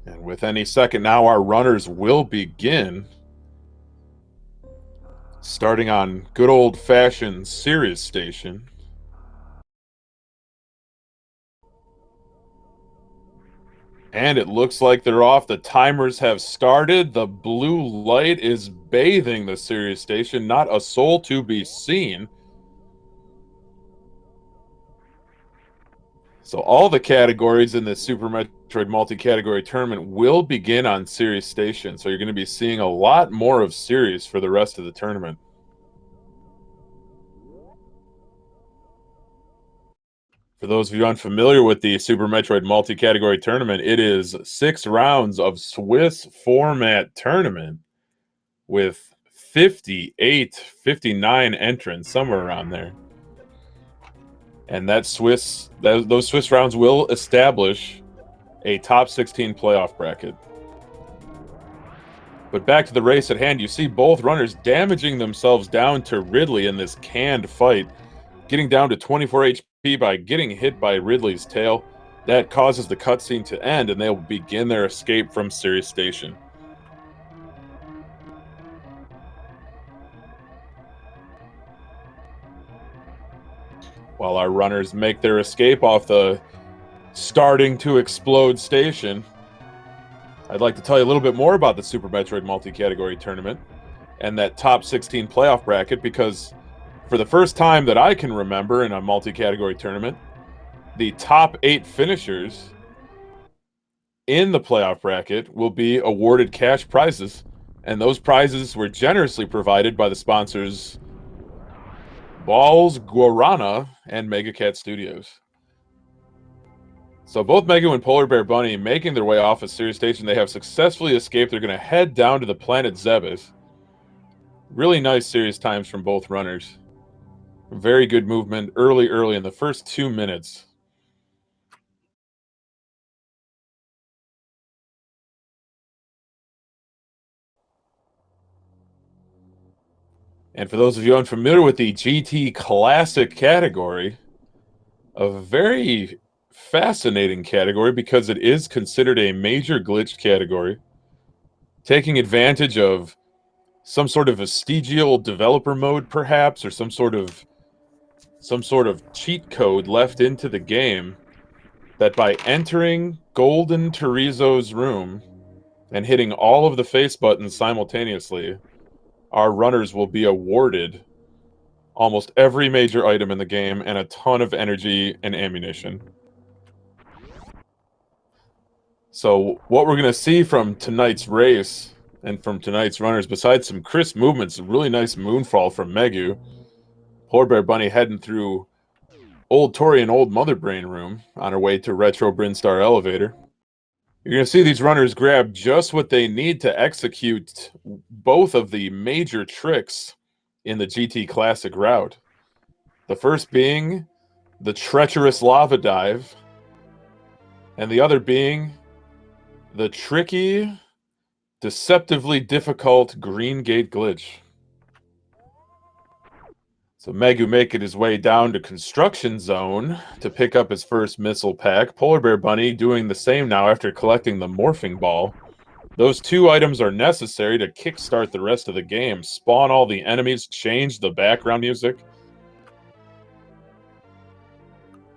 And with any second now, our runners will begin. Starting on good old-fashioned Sirius Station. And it looks like they're off. The timers have started. The blue light is bathing the Sirius Station. Not a soul to be seen. So all the categories in the Super Metroid multi-category tournament will begin on Sirius Station. So you're going to be seeing a lot more of Sirius for the rest of the tournament. For those of you unfamiliar with the Super Metroid multi-category tournament, it is 6 rounds of Swiss format tournament with 58, 59 entrants, somewhere around there. And those Swiss rounds will establish a top 16 playoff bracket. But back to the race at hand, you see both runners damaging themselves down to Ridley in this canned fight, getting down to 24 HP by getting hit by Ridley's tail. That causes the cutscene to end, and they'll begin their escape from Sirius Station. While our runners make their escape off the starting to explode station, I'd like to tell you a little bit more about the Super Metroid multi-category tournament and that top 16 playoff bracket, because for the first time that I can remember in a multi-category tournament, the top 8 finishers in the playoff bracket will be awarded cash prizes, and those prizes were generously provided by the sponsors Balls Guarana and Mega Cat Studios. So both Maisgueuh and Polar Bear Bunny making their way off of Sirius Station. They have successfully escaped. They're going to head down to the planet Zebes. Really nice Sirius times from both runners. Very good movement early in the first 2 minutes. And for those of you unfamiliar with the GT Classic category, a very fascinating category because it is considered a major glitch category, taking advantage of some sort of vestigial developer mode, perhaps, or some sort of cheat code left into the game, that by entering Golden Terizo's room and hitting all of the face buttons simultaneously, our runners will be awarded almost every major item in the game and a ton of energy and ammunition. So what we're going to see from tonight's race and from tonight's runners, besides some crisp movements, a really nice moonfall from Maisgueuh, Polar Bear Bunny heading through Old Tori and Old Mother Brain room on her way to Retro Brinstar Elevator. You're going to see these runners grab just what they need to execute both of the major tricks in the GT Classic route. The first being the treacherous lava dive, and the other being the tricky, deceptively difficult Green Gate glitch. So Maisgueuh making his way down to Construction Zone to pick up his first missile pack. Polar Bear Bunny doing the same now after collecting the Morphing Ball. Those 2 items are necessary to kickstart the rest of the game. Spawn all the enemies, change the background music.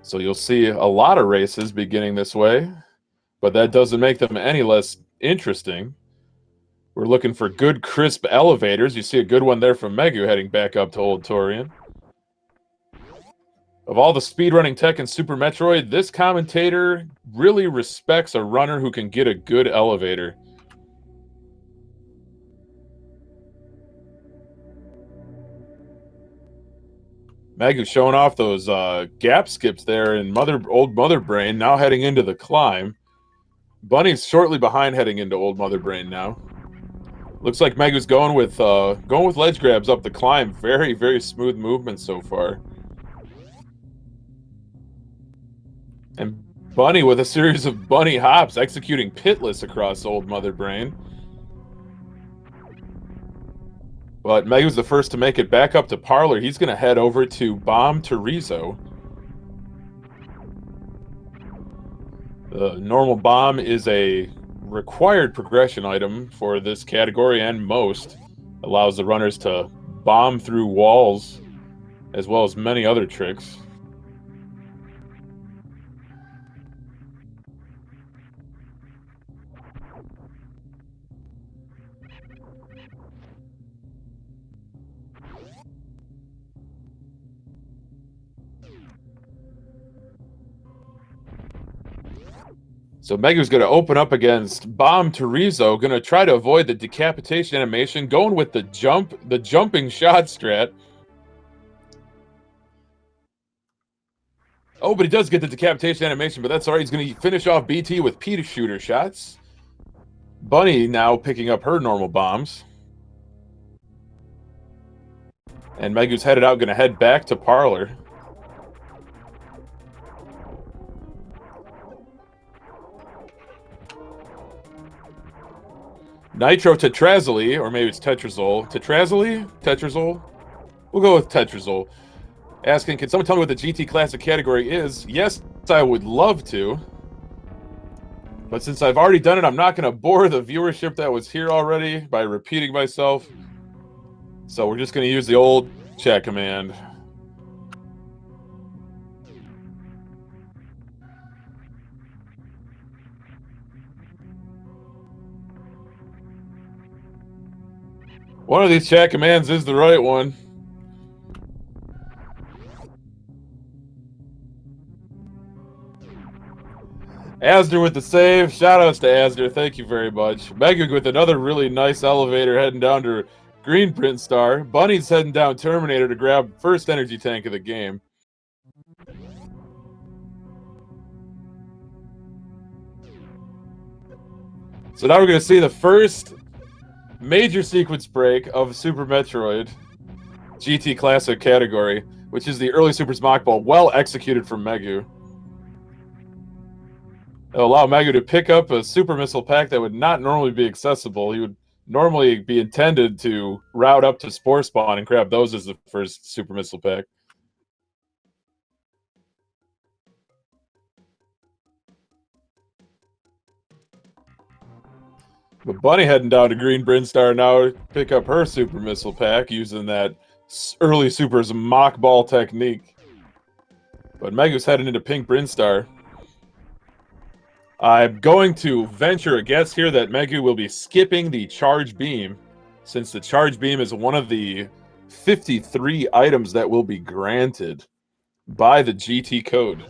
So you'll see a lot of races beginning this way, but that doesn't make them any less interesting. We're looking for good, crisp elevators. You see a good one there from Maisgueuh heading back up to Old Torian. Of all the speedrunning tech in Super Metroid, this commentator really respects a runner who can get a good elevator. Maisgueuh showing off those gap skips there in Old Mother Brain, now heading into the climb. Bunny's shortly behind heading into Old Mother Brain now. Looks like Maisgueuh's going with ledge grabs up the climb. Very, very smooth movement so far. And Bunny with a series of bunny hops, executing pitless across Old Mother Brain. But Maisgueuh's the first to make it back up to Parlor. He's going to head over to Bomb Terizo. The normal bomb is a required progression item for this category and most. Allows the runners to bomb through walls, as well as many other tricks. So Megu's going to open up against Bomb Terizo, going to try to avoid the decapitation animation, going with the jumping shot strat. Oh, but he does get the decapitation animation, but that's all right. He's going to finish off BT with Peter shooter shots. Bunny now picking up her normal bombs. And Megu's headed out, going to head back to Parlor. Nitro Tetrazole, or maybe it's Tetrazole. Tetrazole? Tetrazole? We'll go with Tetrazole. Asking, can someone tell me what the GT Classic category is? Yes, I would love to. But since I've already done it, I'm not going to bore the viewership that was here already by repeating myself. So we're just going to use the old chat command. One of these chat commands is the right one. Asder with the save. Shoutouts to Asder. Thank you very much. Meguig with another really nice elevator heading down to Green Print Star. Bunny's heading down Terminator to grab first energy tank of the game. So now we're going to see the first major sequence break of Super Metroid GT Classic category, which is the early Super Smock Ball, well executed from Meguig. It'll allow Meguig to pick up a Super Missile pack that would not normally be accessible. He would normally be intended to route up to Spore Spawn and grab those as the first Super Missile pack. But Bunny heading down to Green Brinstar now to pick up her Super Missile pack using that early Super's mock ball technique. But Megu's heading into Pink Brinstar. I'm going to venture a guess here that Meguig will be skipping the Charge Beam, since the Charge Beam is one of the 53 items that will be granted by the GT code.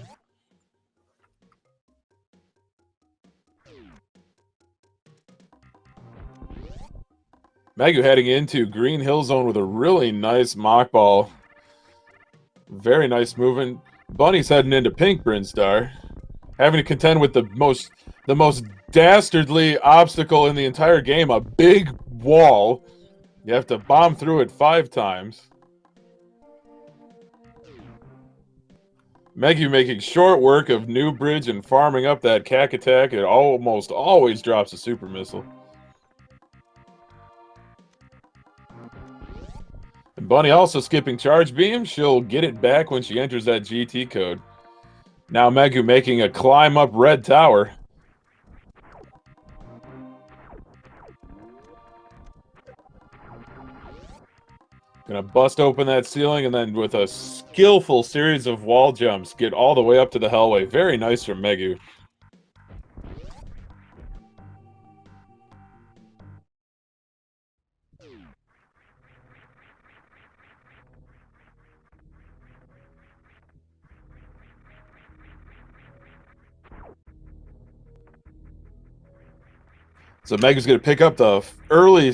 Meguig heading into Green Hill Zone with a really nice mock ball. Very nice movement. Bunny's heading into Pink Brinstar, having to contend with the most dastardly obstacle in the entire game, a big wall. You have to bomb through it 5 times. Meguig making short work of New Bridge and farming up that cack attack. It almost always drops a Super Missile. And Bunny also skipping Charge Beam. She'll get it back when she enters that GT code. Now Meguig making a climb up Red Tower. Gonna bust open that ceiling and then with a skillful series of wall jumps, get all the way up to the Hellway. Very nice from Meguig. So Meguig's going to pick up the early,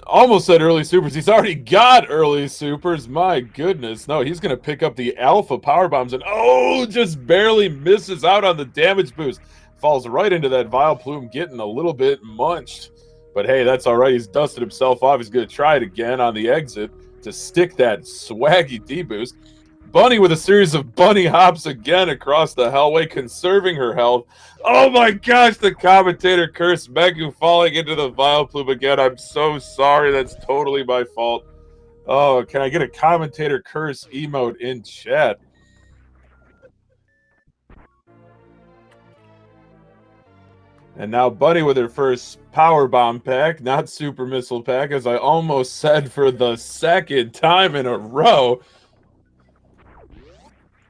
almost said early supers. He's already got early supers. My goodness. No, he's going to pick up the alpha power bombs and, oh, just barely misses out on the damage boost. Falls right into that Vile Plume, getting a little bit munched. But hey, that's all right. He's dusted himself off. He's going to try it again on the exit to stick that swaggy D-boost. Bunny with a series of bunny hops again across the Hellway, conserving her health. Oh my gosh, the commentator cursed Meguig falling into the Vile Plume again. I'm so sorry. That's totally my fault. Oh, can I get a commentator curse emote in chat? And now Bunny with her first power bomb pack, not super missile pack, as I almost said for the second time in a row.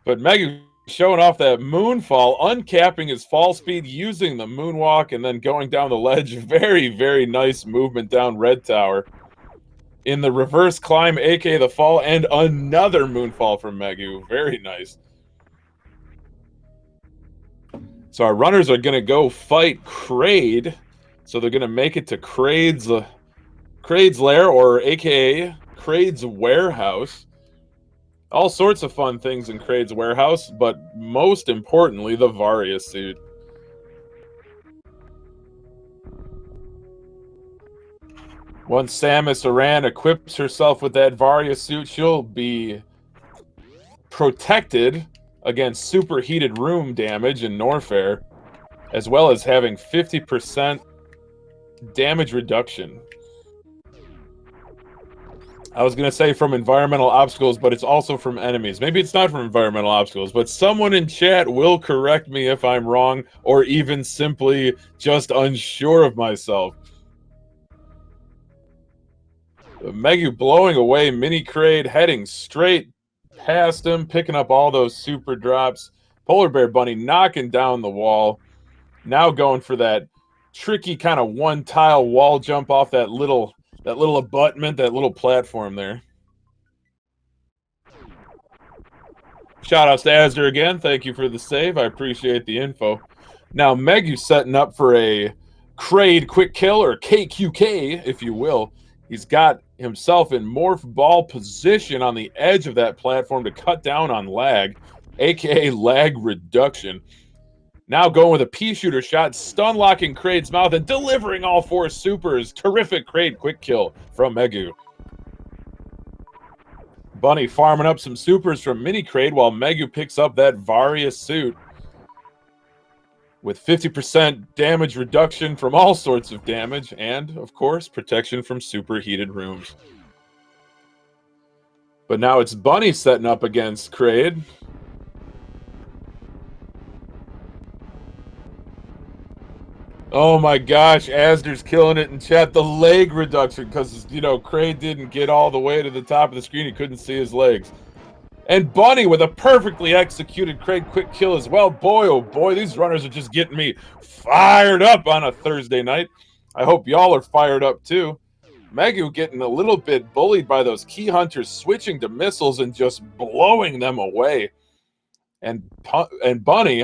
But Megan showing off that moonfall, uncapping his fall speed, using the moonwalk, and then going down the ledge. Very, very nice movement down Red Tower. In the reverse climb, aka the fall, and another moonfall from Maisgueuh. Very nice. So our runners are going to go fight Kraid. So they're going to make it to Kraid's lair, or aka Kraid's warehouse. All sorts of fun things in Kraid's warehouse, but most importantly, the Varia suit. Once Samus Aran equips herself with that Varia suit, she'll be protected against superheated room damage in Norfair, as well as having 50% damage reduction. I was going to say from environmental obstacles, but it's also from enemies. Maybe it's not from environmental obstacles, but someone in chat will correct me if I'm wrong, or even simply just unsure of myself. Maisgueuh blowing away Mini Kraid, heading straight past him, picking up all those super drops. Polar Bear Bunny knocking down the wall. Now going for that tricky kind of one tile wall jump off that little abutment, that little platform there. Shout outs to Asder again. Thank you for the save. I appreciate the info. Now Maisgueuh setting up for a Kraid quick kill, or KQK, if you will. He's got himself in morph ball position on the edge of that platform to cut down on lag, aka lag reduction. Now going with a pea shooter shot, stun locking Kraid's mouth and delivering all four supers. Terrific Kraid quick kill from Maisgueuh. Bunny farming up some supers from Mini Kraid while Maisgueuh picks up that Varia suit with 50% damage reduction from all sorts of damage and, of course, protection from superheated rooms. But now it's Bunny setting up against Kraid. Oh my gosh, Asder's killing it in chat. The leg reduction, because, you know, Kraid didn't get all the way to the top of the screen. He couldn't see his legs. And Bunny with a perfectly executed Kraid quick kill as well. Boy, oh boy, these runners are just getting me fired up on a Thursday night. I hope y'all are fired up too. Maisgueuh getting a little bit bullied by those key hunters switching to missiles and just blowing them away. And Bunny,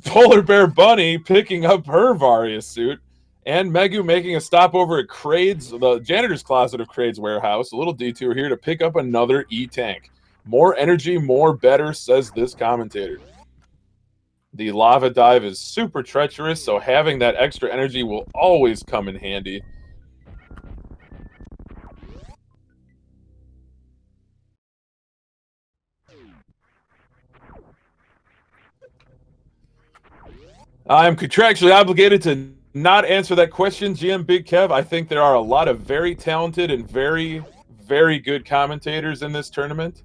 Polar Bear Bunny picking up her Varia suit. And Maisgueuh making a stopover at Kraid's, the janitor's closet of Kraid's warehouse. A little detour here to pick up another E-Tank. More energy, more better, says this commentator. The lava dive is super treacherous, so having that extra energy will always come in handy. I am contractually obligated to not answer that question, GM Big Kev. I think there are a lot of very talented and very, very good commentators in this tournament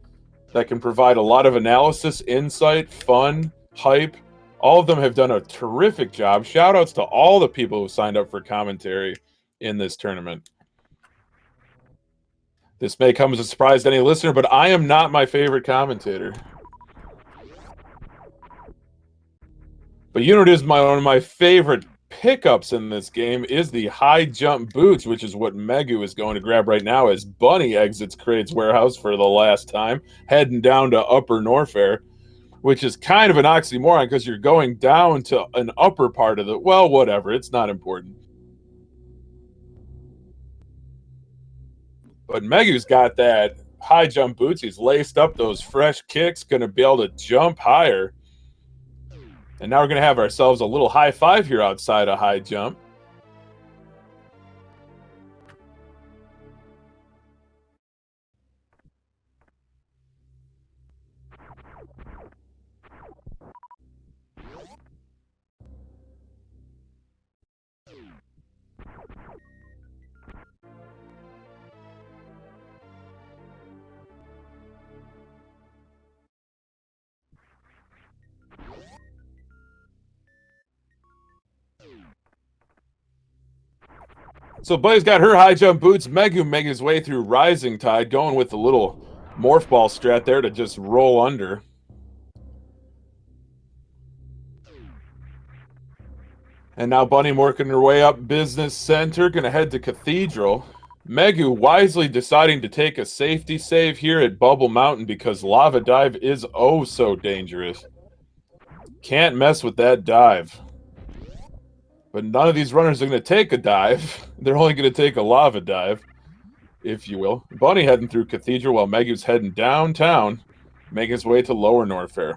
that can provide a lot of analysis, insight, fun, hype. All of them have done a terrific job. Shout outs to all the people who signed up for commentary in this tournament. This may come as a surprise to any listener, but I am not my favorite commentator. But you know what is one of my favorite pickups in this game is the high jump boots, which is what Maisgueuh is going to grab right now as Bunny exits Kraid's warehouse for the last time, heading down to Upper Norfair, which is kind of an oxymoron because you're going down to an upper part of the, well, whatever, it's not important. But Maisgueuh's got that high jump boots. He's laced up those fresh kicks, going to be able to jump higher. And now we're going to have ourselves a little high five here outside a high jump. So Bunny's got her high jump boots. Meisgueuh making his way through Rising Tide, going with the little morph ball strat there to just roll under. And now Bunny working her way up Business Center, gonna head to Cathedral. Meisgueuh wisely deciding to take a safety save here at Bubble Mountain because Lava Dive is oh so dangerous. Can't mess with that dive. But none of these runners are going to take a dive. They're only going to take a lava dive, if you will. Bunny heading through Cathedral while Meisgueuh's heading downtown, making his way to Lower Norfair.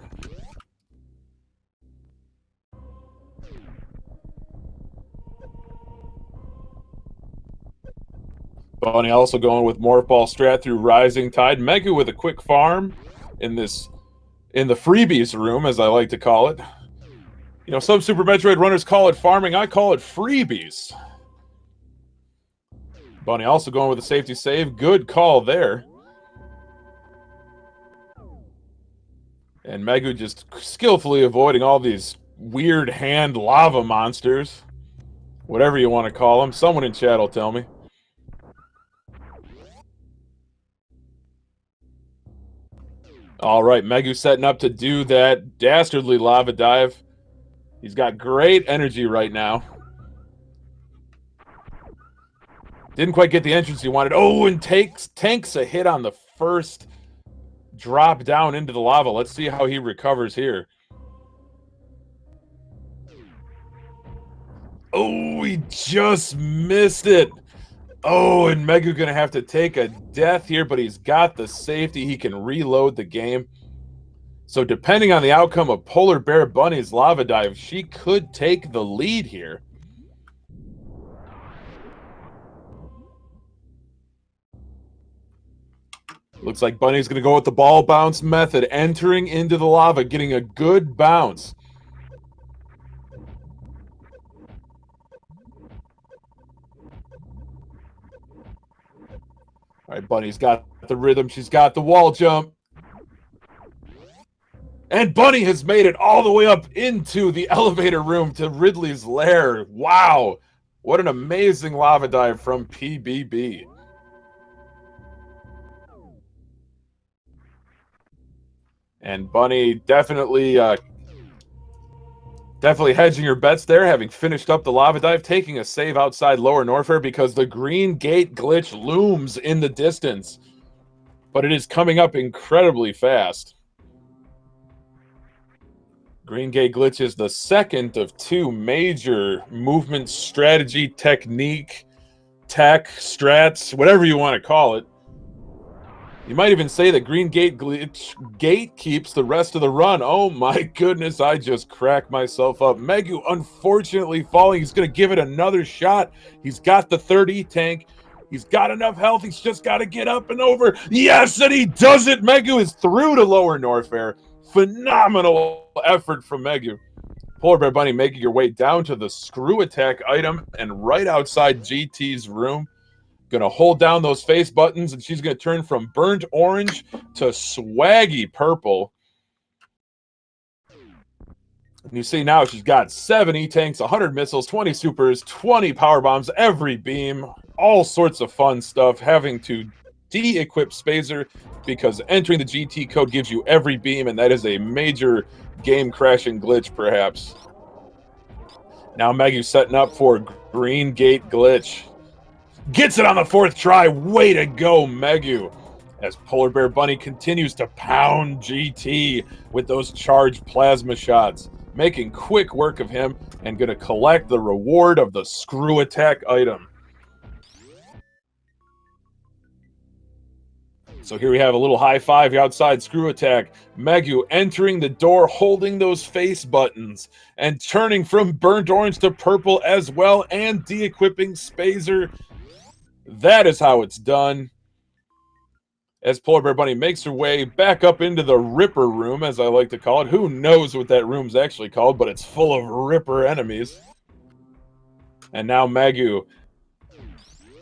Bunny also going with Morph Ball strat through Rising Tide. Meisgueuh with a quick farm in the freebies room, as I like to call it. You know, some Super Metroid runners call it farming. I call it freebies. Bunny also going with a safety save. Good call there. And Meisgueuh just skillfully avoiding all these weird hand lava monsters. Whatever you want to call them. Someone in chat will tell me. All right, Meisgueuh setting up to do that dastardly lava dive. He's got great energy right now. Didn't quite get the entrance he wanted. Oh, and tanks a hit on the first drop down into the lava. Let's see how he recovers here. Oh, he just missed it. Oh, and Meisgueuh going to have to take a death here, but he's got the safety. He can reload the game. So depending on the outcome of Polar Bear Bunny's lava dive, she could take the lead here. Looks like Bunny's going to go with the ball bounce method, entering into the lava, getting a good bounce. All right, Bunny's got the rhythm. She's got the wall jump. And Bunny has made it all the way up into the elevator room to Ridley's lair. Wow. What an amazing lava dive from PBB. And Bunny definitely hedging her bets there, having finished up the lava dive, taking a save outside Lower Norfair because the green gate glitch looms in the distance. But it is coming up incredibly fast. Green Gate Glitch is the second of two major movement strategy, technique, tech, strats, whatever you want to call it. You might even say that Green Gate Glitch gatekeeps the rest of the run. Oh my goodness, I just cracked myself up. Meisgueuh unfortunately falling. He's going to give it another shot. He's got the 30 tank. He's got enough health. He's just got to get up and over. Yes, and he does it. Meisgueuh is through to Lower Norfair. Phenomenal effort from Meisgueuh. Polar Bear Bunny making your way down to the screw attack item and right outside GT's room. Gonna hold down those face buttons and she's gonna turn from burnt orange to swaggy purple. And you see now she's got 70 tanks, 100 missiles, 20 supers, 20 power bombs, every beam, all sorts of fun stuff, having to de-equip Spazer because entering the GT code gives you every beam, and that is a major game-crashing glitch, perhaps. Now Meisgueuh setting up for Green Gate Glitch. Gets it on the fourth try. Way to go, Meisgueuh. As Polar Bear Bunny continues to pound GT with those charged plasma shots. Making quick work of him and going to collect the reward of the screw attack item. So here we have a little high five outside screw attack. Meisgueuh entering the door, holding those face buttons, and turning from burnt orange to purple as well, and de-equipping Spazer. That is how it's done. As Polar Bear Bunny makes her way back up into the Ripper room, as I like to call it. Who knows what that room's actually called, but it's full of Ripper enemies. And now Meisgueuh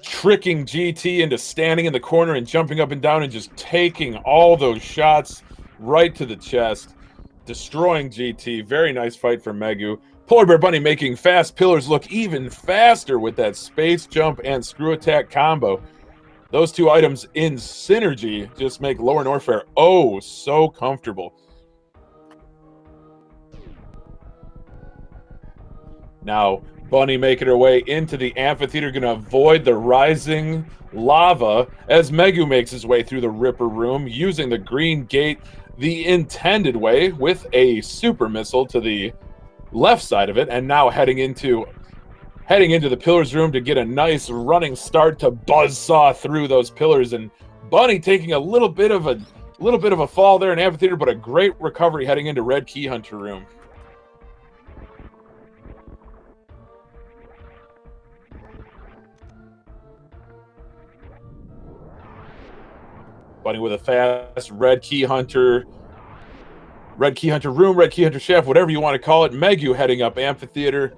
tricking GT into standing in the corner and jumping up and down and just taking all those shots right to the chest, destroying GT. Very nice fight for Meisgueuh. Polar Bear Bunny making fast pillars look even faster with that space jump and screw attack combo. Those two items in synergy just make Lower Norfair oh so comfortable. Now, Bunny making her way into the amphitheater, going to avoid the rising lava as Maisgueuh makes his way through the Ripper Room, using the green gate the intended way with a super missile to the left side of it, and now heading into the pillars room to get a nice running start to buzzsaw through those pillars. And Bunny taking a little bit of a fall there in amphitheater, but a great recovery heading into red key hunter room. Bunny with a fast red key hunter room, red key hunter shaft, whatever you want to call it. Maisgueuh heading up amphitheater.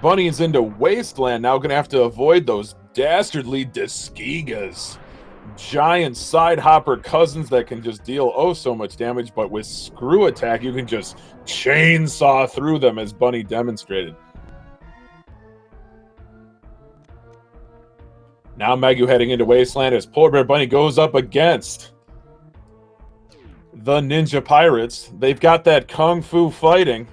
Bunny is into wasteland, now going to have to avoid those dastardly Disgigas. Giant side hopper cousins that can just deal oh so much damage, but with screw attack you can just chainsaw through them, as Bunny demonstrated. Now Maisgueuh heading into wasteland as Polar Bear Bunny goes up against the Ninja Pirates. They've got that kung fu fighting.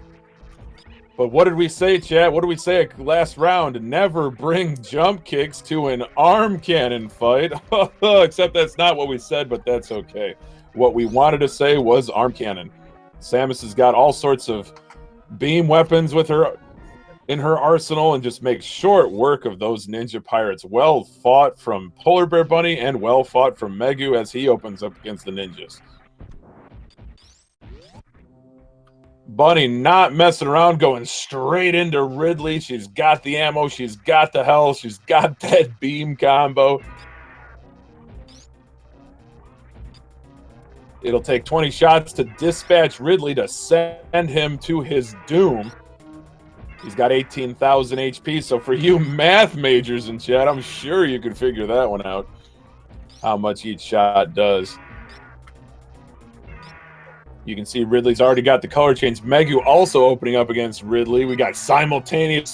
But what did we say, chat? What did we say last round? Never bring jump kicks to an arm cannon fight. Except that's not what we said, but that's okay. What we wanted to say was arm cannon. Samus has got all sorts of beam weapons with her in her arsenal and just makes short work of those Ninja Pirates. Well fought from Polar Bear Bunny and well fought from Maisgueuh as he opens up against the ninjas. Bunny not messing around, going straight into Ridley. She's got the ammo, she's got the health, she's got that beam combo. It'll take 20 shots to dispatch Ridley to send him to his doom. He's got 18,000 HP, so for you math majors in chat, I'm sure you can figure that one out, how much each shot does. You can see Ridley's already got the color change. Maisgueuh also opening up against Ridley. We got simultaneous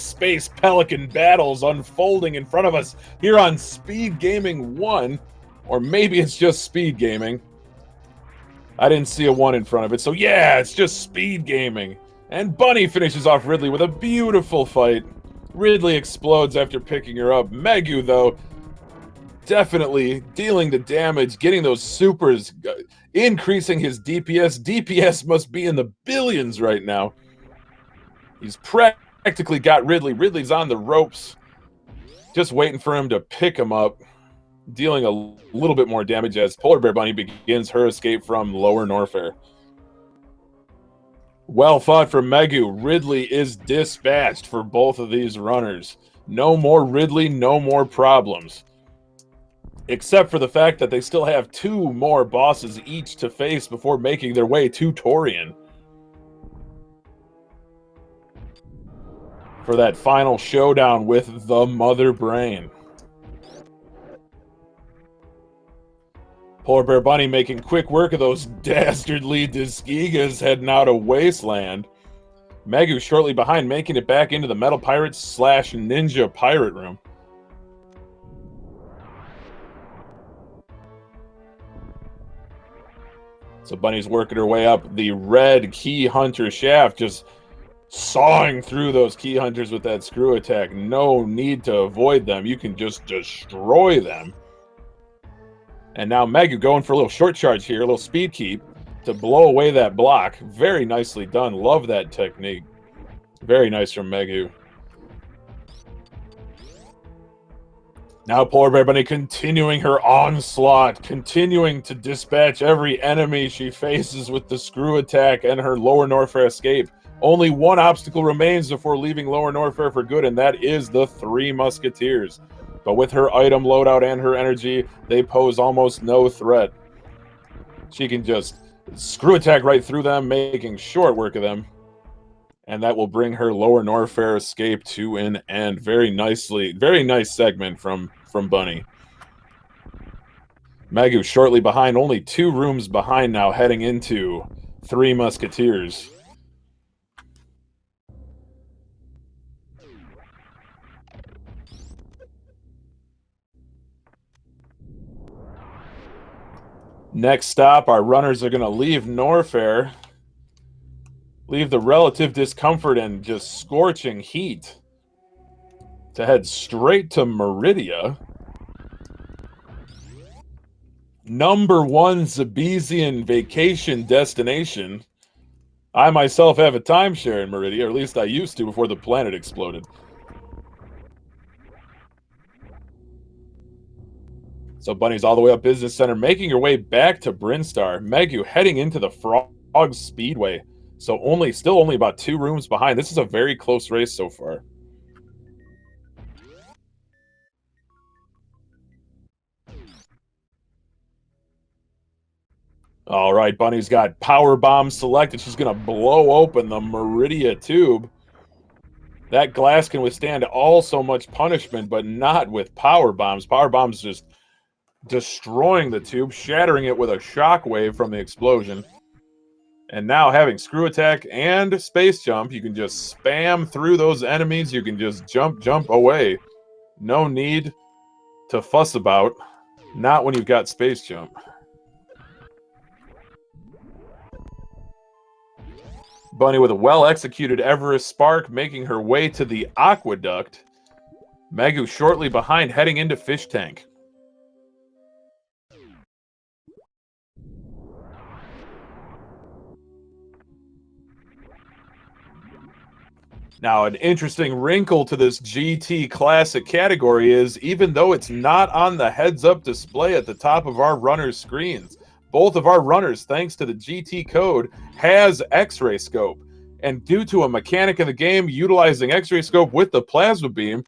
space pelican battles unfolding in front of us here on SpeedGaming 1. Or maybe it's just SpeedGaming. I didn't see a 1 in front of it. So yeah, it's just SpeedGaming. And Bunny finishes off Ridley with a beautiful fight. Ridley explodes after picking her up. Maisgueuh, though, definitely dealing the damage, getting those supers, increasing his DPS. DPS must be in the billions right now. He's practically got Ridley. Ridley's on the ropes, just waiting for him to pick him up, dealing a little bit more damage as Polar Bear Bunny begins her escape from Lower Norfair. Well fought from Maisgueuh. Ridley is dispatched for both of these runners. No more Ridley, no more problems. Except for the fact that they still have 2 more bosses each to face before making their way to Torian for that final showdown with the Mother Brain. Polar Bear Bunny making quick work of those dastardly Disgigas heading out of Wasteland. Maisgueuh shortly behind, making it back into the Metal Pirates / Ninja Pirate Room. So Bunny's working her way up the red key hunter shaft, just sawing through those key hunters with that screw attack. No need to avoid them. You can just destroy them. And now Maisgueuh going for a little short charge here, a little speed keep to blow away that block. Very nicely done. Love that technique. Very nice from Maisgueuh. Now Polar Bear Bunny continuing her onslaught, continuing to dispatch every enemy she faces with the screw attack and her Lower Norfair escape. Only one obstacle remains before leaving Lower Norfair for good, and that is the 3 Musketeers. But with her item loadout and her energy, they pose almost no threat. She can just screw attack right through them, making short work of them. And that will bring her Lower Norfair escape to an end. Very nicely, very nice segment from Bunny. Maisgueuh shortly behind, only 2 rooms behind now, heading into 3 Musketeers. Next stop, our runners are going to leave Norfair, leave the relative discomfort and just scorching heat to head straight to Meridia. #1 Zabezian vacation destination. I myself have a timeshare in Meridia, or at least I used to before the planet exploded. So Bunny's all the way up Business Center, making her way back to Brinstar. Maisgueuh heading into the Frog Speedway. So still only about 2 rooms behind. This is a very close race so far. All right, Bunny's got Power Bomb selected. She's going to blow open the Meridia tube. That glass can withstand so much punishment, but not with Power Bombs. Power Bombs just destroying the tube, shattering it with a shockwave from the explosion. And now having Screw Attack and Space Jump, you can just spam through those enemies. You can just jump away. No need to fuss about. Not when you've got Space Jump. Bunny with a well-executed Everest Spark, making her way to the Aqueduct. Maisgueuh shortly behind, heading into Fish Tank. Now, an interesting wrinkle to this GT Classic category is, even though it's not on the heads-up display at the top of our runners' screens, both of our runners, thanks to the GT code, has X-ray scope. And due to a mechanic in the game, utilizing X-ray scope with the plasma beam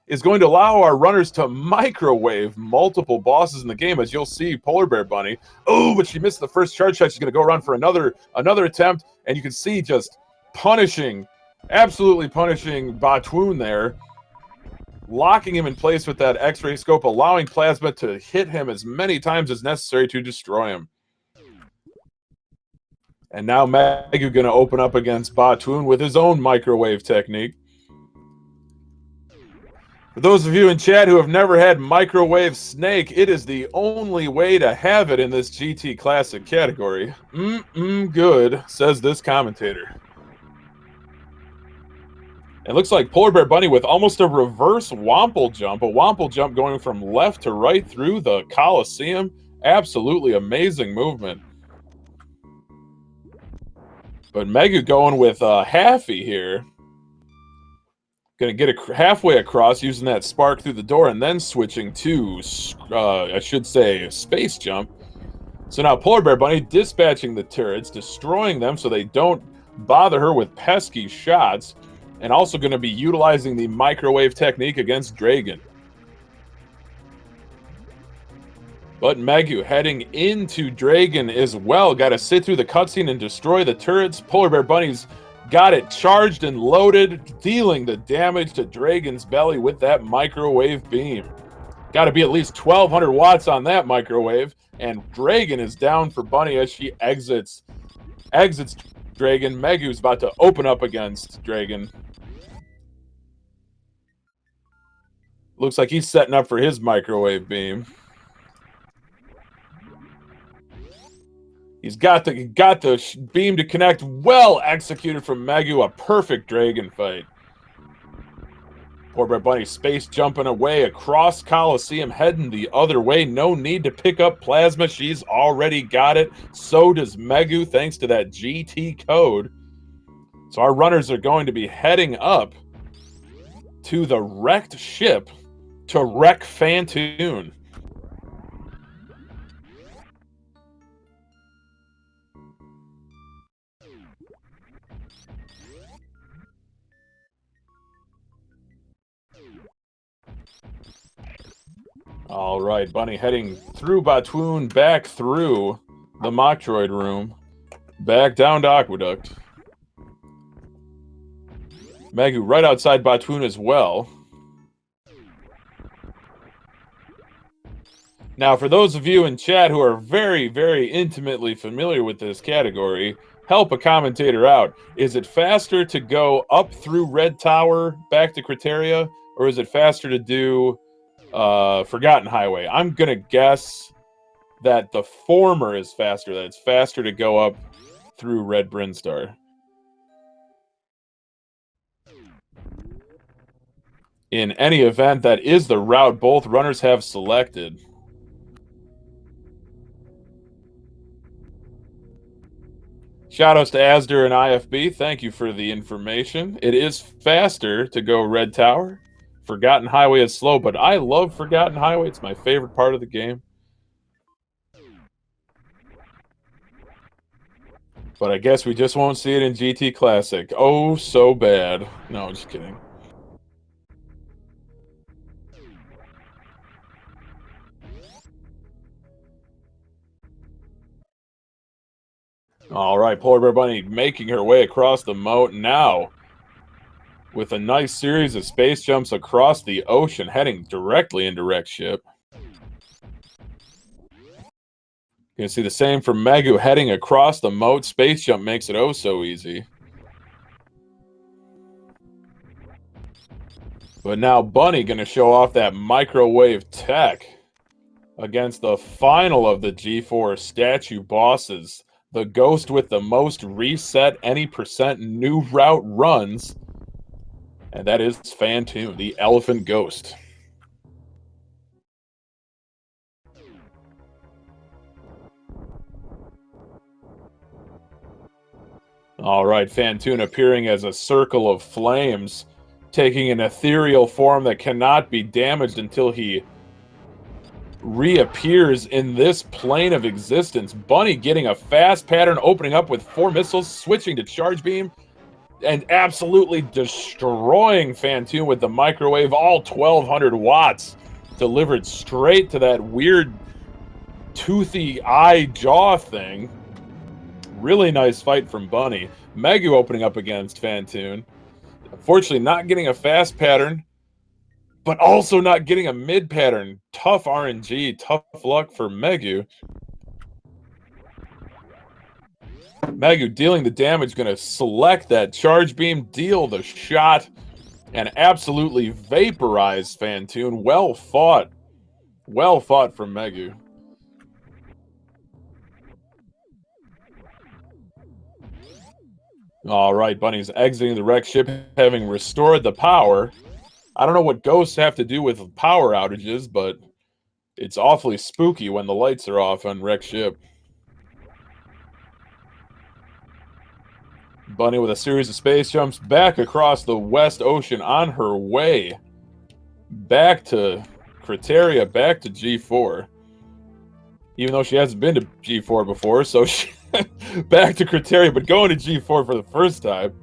is going to allow our runners to microwave multiple bosses in the game, as you'll see Polar Bear Bunny. Oh, but she missed the first charge shot. She's going to go around for another attempt, and you can see just absolutely punishing Batwoon there, locking him in place with that X-ray scope, allowing plasma to hit him as many times as necessary to destroy him. And now Maisgueuh going to open up against Batwoon with his own microwave technique. For those of you in chat who have never had Microwave Snake, it is the only way to have it in this GT Classic category. Good, says this commentator. It looks like Polar Bear Bunny with almost a reverse Womple Jump. A Womple Jump going from left to right through the Coliseum. Absolutely amazing movement. But Maisgueuh going with Halfy here. Going to get halfway across using that spark through the door and then switching to, I should say, Space Jump. So now Polar Bear Bunny dispatching the turrets, destroying them so they don't bother her with pesky shots. And also going to be utilizing the microwave technique against Dragon. But Maisgueuh heading into Dragon as well. Got to sit through the cutscene and destroy the turrets. Polar Bear Bunny's got it charged and loaded, dealing the damage to Dragon's belly with that microwave beam. Got to be at least 1,200 watts on that microwave. And Dragon is down for Bunny as she exits Dragon. Maisgueuh's about to open up against Dragon. Looks like he's setting up for his microwave beam. He's got the beam to connect. Well executed from Maisgueuh. A perfect Dragon fight. Poor Bear Bunny space jumping away across Coliseum, heading the other way. No need to pick up plasma. She's already got it. So does Maisgueuh, thanks to that GT code. So our runners are going to be heading up to the wrecked ship to wreck Fantoon. All right, Bunny heading through Batwoon, back through the Metroid room, back down to Aqueduct. Maisgueuh right outside Batwoon as well. Now, for those of you in chat who are very, very intimately familiar with this category, help a commentator out. Is it faster to go up through Red Tower back to Criteria, or is it faster to do Forgotten Highway? I'm going to guess that the former is faster, that it's faster to go up through Red Brinstar. In any event, that is the route both runners have selected. Shoutouts to Asder and IFB. Thank you for the information. It is faster to go Red Tower. Forgotten Highway is slow, but I love Forgotten Highway. It's my favorite part of the game. But I guess we just won't see it in GT Classic. Oh, so bad. No, just kidding. All right, Polar Bear Bunny making her way across the moat now with a nice series of space jumps across the ocean, heading directly into Wreck's ship. You can see the same for Maisgueuh heading across the moat. Space jump makes it oh so easy. But now Bunny going to show off that microwave tech against the final of the G4 statue bosses. The ghost with the most reset any percent new route runs. And that is Fantoon, the elephant ghost. All right, Fantoon appearing as a circle of flames, taking an ethereal form that cannot be damaged until he reappears in this plane of existence. Bunny getting a fast pattern, opening up with 4 missiles, switching to charge beam, and absolutely destroying Fantoon with the microwave, all 1200 watts, delivered straight to that weird toothy eye jaw thing. Really nice fight from Bunny. Maisgueuh opening up against Fantoon. Unfortunately, not getting a fast pattern, but also not getting a mid pattern. Tough RNG, tough luck for Maisgueuh. Maisgueuh dealing the damage, going to select that charge beam, deal the shot, and absolutely vaporize Fantoon. Well fought. Well fought from Maisgueuh. All right, Bunny's exiting the wreck ship, having restored the power. I don't know what ghosts have to do with power outages, but it's awfully spooky when the lights are off on wreck ship. Bunny with a series of space jumps back across the West Ocean on her way back to Criteria, back to G4. Even though she hasn't been to G4 before, so she back to Criteria, but going to G4 for the first time.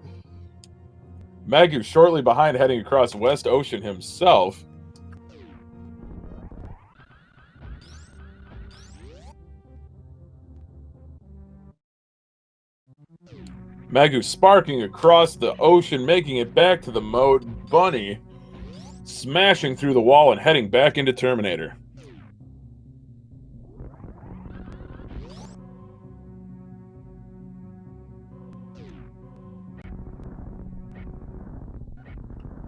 Maisgueuh shortly behind, heading across West Ocean himself. Maisgueuh sparking across the ocean, making it back to the moat. Bunny smashing through the wall and heading back into Terminator.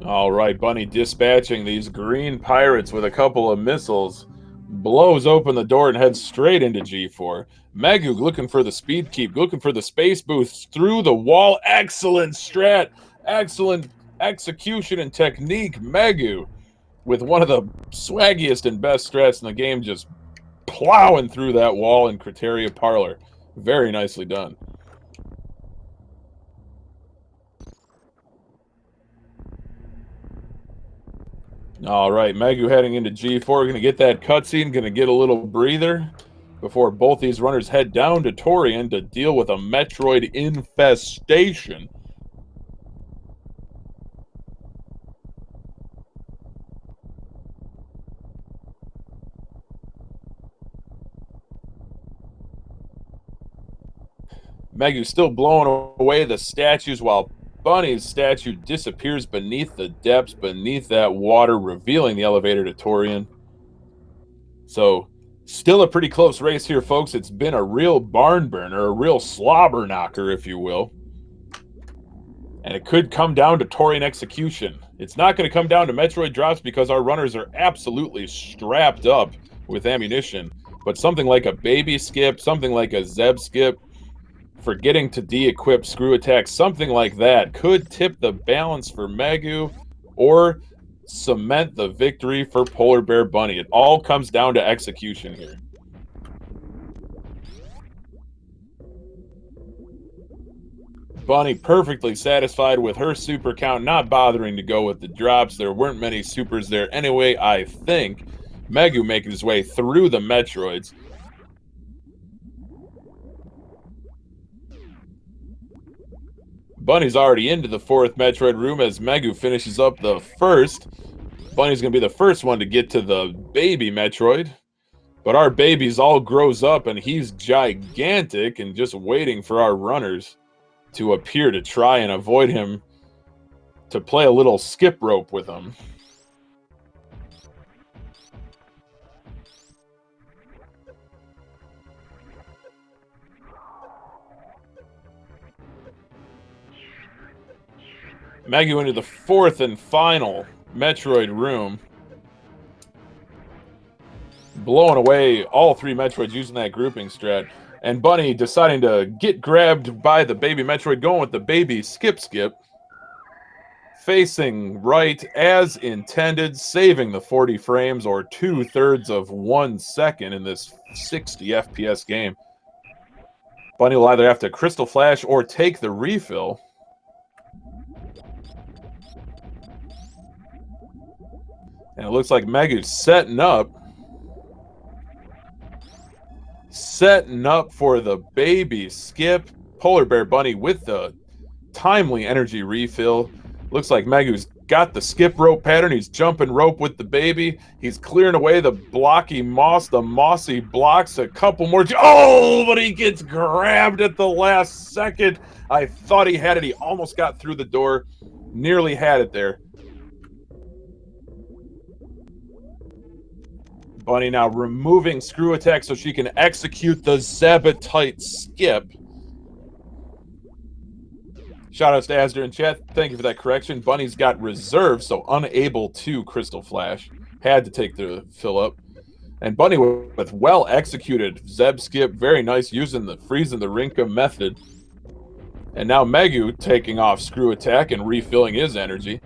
All right, Bunny dispatching these green pirates with a couple of missiles. Blows open the door and heads straight into G4. Maisgueuh looking for the speed keep, looking for the space boost through the wall. Excellent strat. Excellent execution and technique. Maisgueuh with one of the swaggiest and best strats in the game, just plowing through that wall in Criteria Parlor. Very nicely done. All right, Maisgueuh heading into G4. Going to get that cutscene, going to get a little breather before both these runners head down to Torian to deal with a Metroid infestation. Maisgueuh still blowing away the statues while Bunny's statue disappears beneath the depths, beneath that water, revealing the elevator to Torian. So, still a pretty close race here, folks. It's been a real barn burner, a real slobber knocker, if you will. And it could come down to Torian execution. It's not going to come down to Metroid drops because our runners are absolutely strapped up with ammunition. but something like a baby skip, something like a Zeb skip, forgetting to de-equip screw attack, something like that could tip the balance for Maisgueuh or cement the victory for Polar Bear Bunny. It all comes down to execution here. Bunny perfectly satisfied with her super count, not bothering to go with the drops. There weren't many supers there anyway, I think. Maisgueuh making his way through the Metroids. Bunny's already into the fourth Metroid room as Maisgueuh finishes up the first. Bunny's going to be the first one to get to the baby Metroid. But our baby's all grows up and he's gigantic and just waiting for our runners to appear to try and avoid him, to play a little skip rope with him. Maisgueuh into the fourth and final Metroid room. Blowing away all three Metroids using that grouping strat. And Bunny deciding to get grabbed by the baby Metroid, going with the baby skip. Facing right as intended, saving the 40 frames or 2/3 of 1 second in this 60 FPS game. Bunny will either have to Crystal Flash or take the refill. And it looks like Maisgueuh's setting up for the baby skip. Polar Bear Bunny with the timely energy refill. Looks like Maisgueuh's got the skip rope pattern. He's jumping rope with the baby. He's clearing away the blocky moss, the mossy blocks. A couple more. Oh, but he gets grabbed at the last second. I thought he had it. He almost got through the door. Nearly had it there. Bunny now removing screw attack so she can execute the Zabitite skip. Shoutouts to Asder in chat. Thank you for that correction. Bunny's got reserve, so unable to Crystal Flash. Had to take the fill up. And Bunny with well executed Zeb skip. Very nice, using the freezing the Rinka method. And now Maisgueuh taking off screw attack and refilling his energy.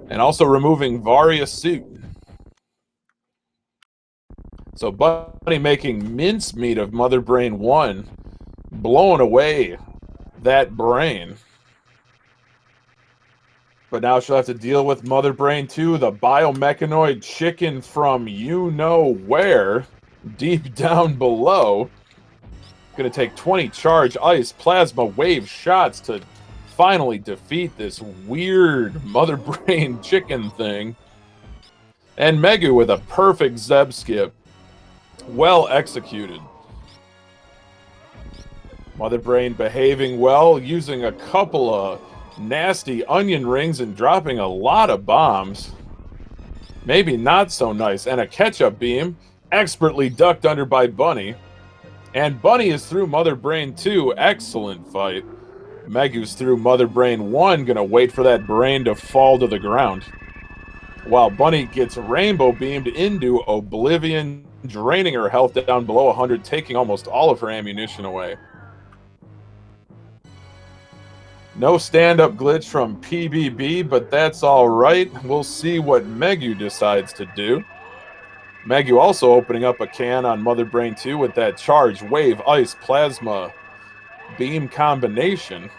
And also removing Various suit. So Bunny making mincemeat of Mother Brain 1, blowing away that brain. But now she'll have to deal with Mother Brain 2, the biomechanoid chicken from you-know-where, deep down below. Gonna take 20 charge ice plasma wave shots to finally defeat this weird Mother Brain chicken thing. And Maisgueuh with a perfect Zeb skip. Well executed. Mother Brain behaving well, using a couple of nasty onion rings and dropping a lot of bombs. Maybe not so nice. And a ketchup beam, expertly ducked under by Bunny. And Bunny is through Mother Brain 2. Excellent fight. Maisgueuh's through Mother Brain 1, gonna wait for that brain to fall to the ground. While Bunny gets rainbow beamed into oblivion, draining her health down below 100, taking almost all of her ammunition away. No stand-up glitch from PBB, but that's all right. We'll see what Maisgueuh decides to do. Maisgueuh also opening up a can on Mother Brain 2 with that charge, wave, ice, plasma, beam combination.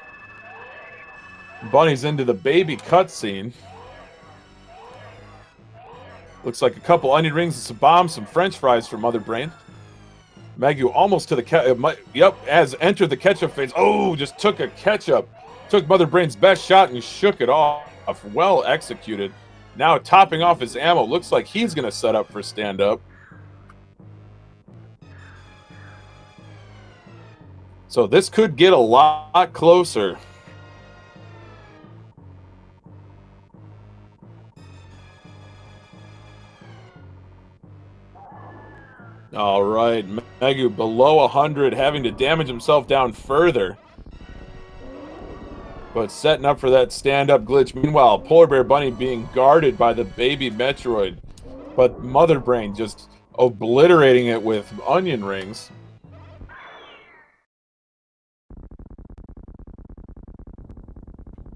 Bunny's into the baby cutscene. Looks like a couple onion rings and some bombs, some french fries for Mother Brain. Maisgueuh almost to the has entered the ketchup phase. Oh, just took a ketchup. Took Mother Brain's best shot and shook it off. Well executed. Now topping off his ammo. Looks like he's going to set up for stand-up. So this could get a lot closer. All right, Maisgueuh below 100, having to damage himself down further. But setting up for that stand-up glitch. Meanwhile, Polar Bear Bunny being guarded by the baby Metroid. But Mother Brain just obliterating it with onion rings.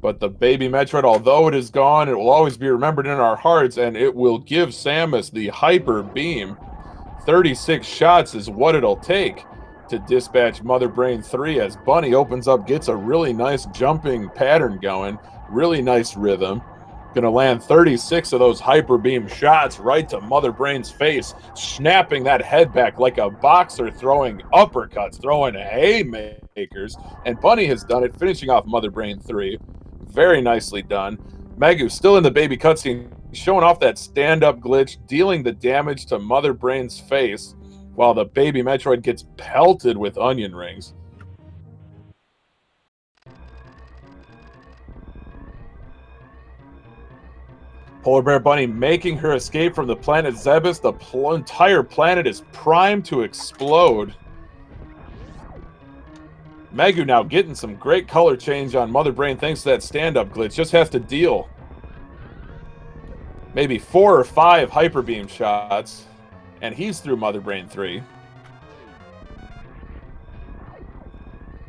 But the baby Metroid, although it is gone, it will always be remembered in our hearts, and it will give Samus the hyper beam. 36 shots is what it'll take to dispatch Mother Brain 3 as Bunny opens up, gets a really nice jumping pattern going, really nice rhythm. Gonna land 36 of those hyper beam shots right to Mother Brain's face, snapping that head back like a boxer throwing uppercuts, throwing haymakers. And Bunny has done it, finishing off Mother Brain 3. Very nicely done. Maisgueuh still in the baby cutscene, showing off that stand-up glitch, dealing the damage to Mother Brain's face, while the baby Metroid gets pelted with onion rings. Polar Bear Bunny making her escape from the planet Zebes. The entire planet is primed to explode. Maisgueuh now getting some great color change on Mother Brain thanks to that stand-up glitch. Just has to deal maybe 4 or 5 hyper beam shots, and he's through Mother Brain 3.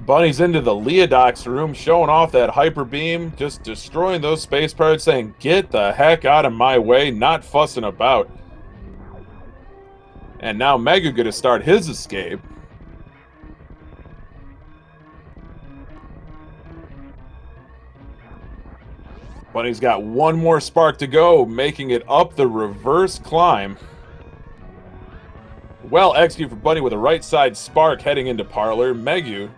Bunny's into the Leodox room, showing off that hyper beam, just destroying those space pirates, saying, "Get the heck out of my way," not fussing about. And now Maisgueuh gonna start his escape. Bunny's got one more spark to go, making it up the reverse climb. Well executed for Bunny with a right side spark heading into Parlor. Maisgueuh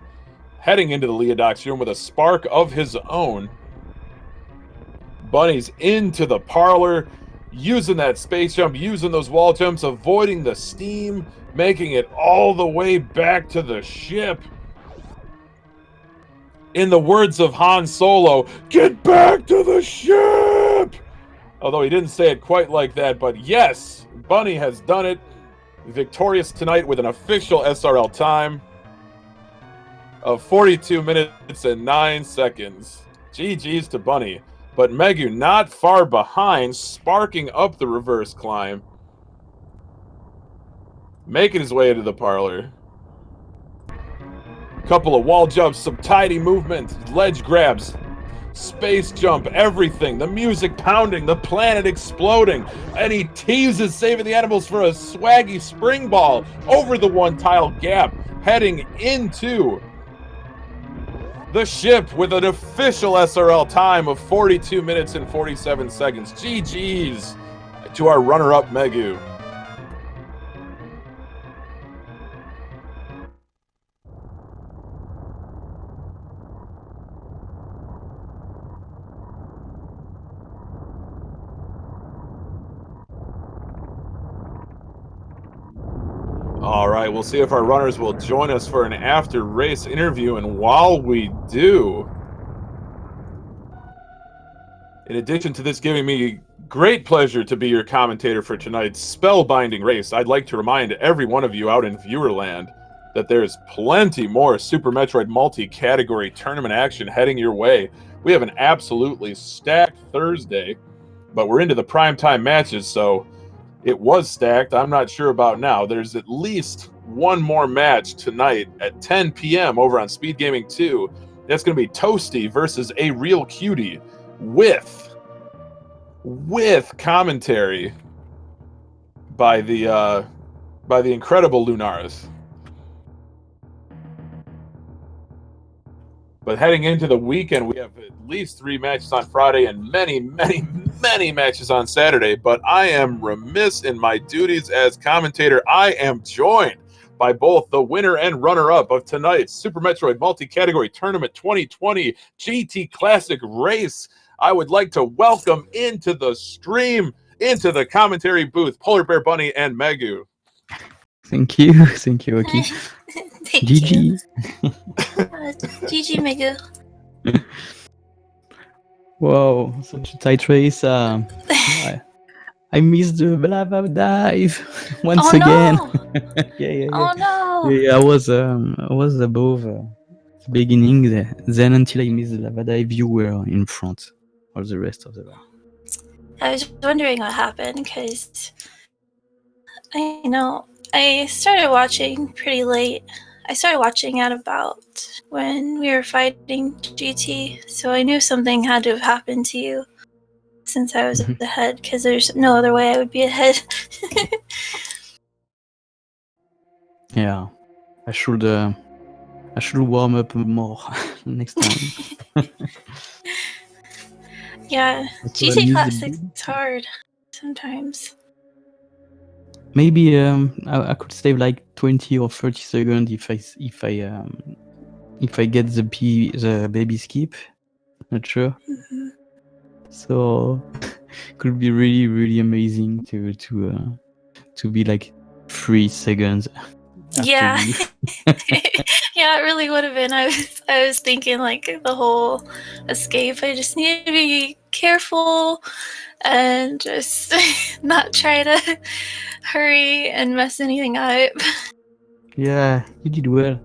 heading into the Leodox room with a spark of his own. Bunny's into the Parlor, using that space jump, using those wall jumps, avoiding the steam, making it all the way back to the ship. In the words of Han Solo, "Get back to the ship!" Although he didn't say it quite like that, but yes, Bunny has done it. Victorious tonight with an official SRL time of 42 minutes and 9 seconds. GG's to Bunny. But Maisgueuh not far behind, sparking up the reverse climb. Making his way into the Parlor. Couple of wall jumps, some tidy movement, ledge grabs, space jump, everything. The music pounding, the planet exploding. And he teases saving the animals for a swaggy spring ball over the one tile gap, heading into the ship with an official SRL time of 42 minutes and 47 seconds. GG's to our runner-up Maisgueuh. All right, we'll see if our runners will join us for an after-race interview, and while we do, in addition to this giving me great pleasure to be your commentator for tonight's spellbinding race, I'd like to remind every one of you out in Viewerland that there's plenty more Super Metroid multi-category tournament action heading your way. We have an absolutely stacked Thursday, but we're into the primetime matches, so it was stacked. I'm not sure about now. There's at least one more match tonight at 10 p.m. over on SpeedGaming 2. That's going to be Toasty versus A Real Cutie with commentary by the incredible Lunaris. But heading into the weekend, we have at least 3 matches on Friday and many, many, many matches on Saturday. But I am remiss in my duties as commentator. I am joined by both the winner and runner-up of tonight's Super Metroid Multi-Category Tournament 2020 GT Classic Race. I would like to welcome into the stream, into the commentary booth, Polar Bear Bunny and Maisgueuh. Thank you, Aki. GG. GG, Maisgueuh. Wow, such a tight race. I missed the lava dive once again. No. Yeah. Oh no! Yeah, I was above the beginning there. Then until I missed the lava dive, you were in front of the rest of the round. I was wondering what happened because I know. I started watching pretty late. I started watching at about when we were fighting GT, so I knew something had to have happened to you since I was ahead, because there's no other way I would be ahead. Yeah, I should warm up more next time. Yeah, That's what I GT use Classic's hard sometimes. Maybe I could save like 20 or 30 seconds if I get the baby skip. Not sure. Mhm. So could be really really amazing to be like 3 seconds after Yeah. you. Yeah, it really would have been. I was thinking like the whole escape. I just need to be careful and just not try to hurry and mess anything up. Yeah, you did well.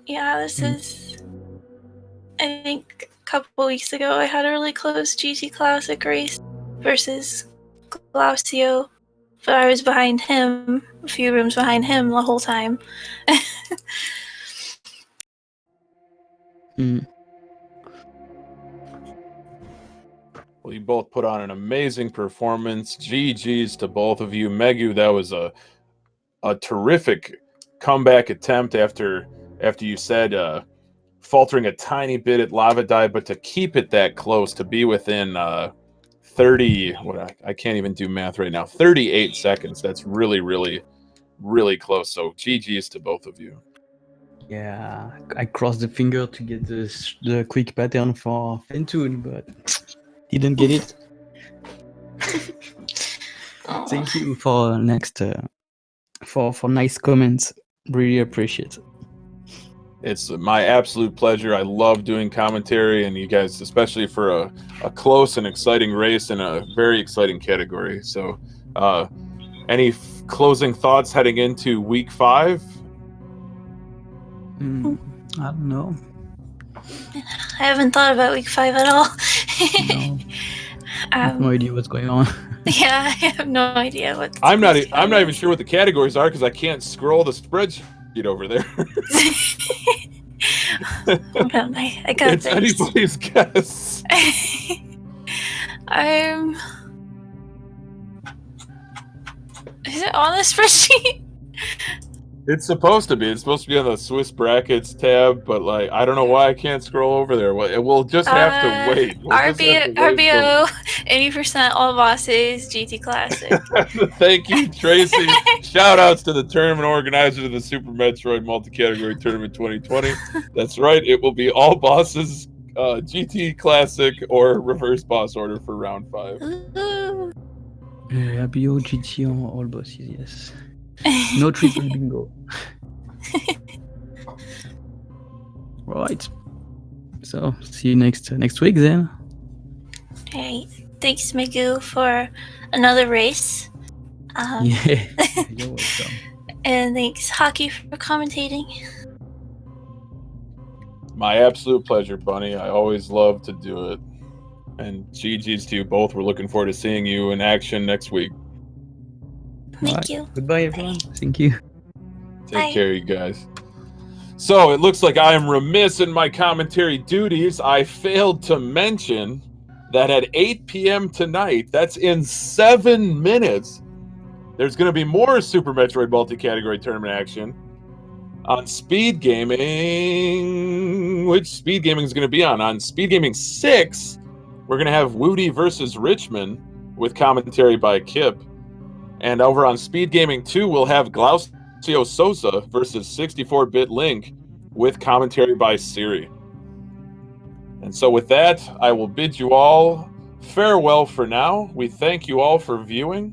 Yeah, this is. I think a couple weeks ago I had a really close GT Classic race versus Glausio, but I was behind him, a few rooms behind him the whole time. Well, you both put on an amazing performance. GG's to both of you. Meisgueuh, that was a terrific comeback attempt after you said faltering a tiny bit at Lava Dive, but to keep it that close, to be within 30, I can't even do math right now, 38 seconds. That's really, really, really close. So GG's to both of you. Yeah, I crossed the finger to get the quick pattern for Fentune, but didn't get it. Thank you for next for nice comments. Really appreciate it. It's my absolute pleasure. I love doing commentary, and you guys, especially for a close and exciting race in a very exciting category. So, any closing thoughts heading into week 5? I don't know. I haven't thought about week 5 at all. No. I have no idea what's going on. Yeah, I have no idea what. I'm not even sure what the categories are because I can't scroll the spreadsheet over there. I got it's this. anybody's guess. Is it on the spreadsheet? It's supposed to be. It's supposed to be on the Swiss brackets tab, but like I don't know why I can't scroll over there. We'll just have to wait. RBO, 80% all bosses, GT Classic. Thank you, Tracy. Shout outs to the tournament organizer of the Super Metroid Multi-Category Tournament 2020. That's right. It will be all bosses, GT Classic or reverse boss order for round 5. RBO, GT on all bosses, yes. No triple bingo. Right. So see you next week then. Hey, thanks Maisgueuh for another race. Yeah, you're welcome. And thanks Hockey for commentating. My absolute pleasure, Bunny. I always love to do it. And GG's to you both. We're looking forward to seeing you in action next week. Thank you. Goodbye, everyone. Thank you. Take care, you guys. So it looks like I am remiss in my commentary duties. I failed to mention that at 8 p.m. tonight, that's in 7 minutes, there's going to be more Super Metroid multi-category tournament action on SpeedGaming. Which SpeedGaming is going to be on? On SpeedGaming 6, we're going to have Woody versus Richmond with commentary by Kip. And over on SpeedGaming 2, we'll have Glausio Sosa versus 64-Bit Link with commentary by Siri. And so with that, I will bid you all farewell for now. We thank you all for viewing.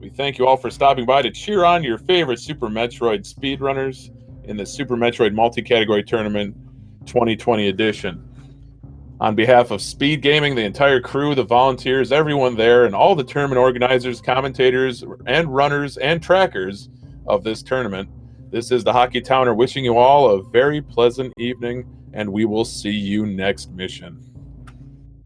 We thank you all for stopping by to cheer on your favorite Super Metroid speedrunners in the Super Metroid Multi-Category Tournament 2020 edition. On behalf of SpeedGaming, the entire crew, the volunteers, everyone there, and all the tournament organizers, commentators, and runners and trackers of this tournament, this is the Hockey Towner wishing you all a very pleasant evening, and we will see you next mission.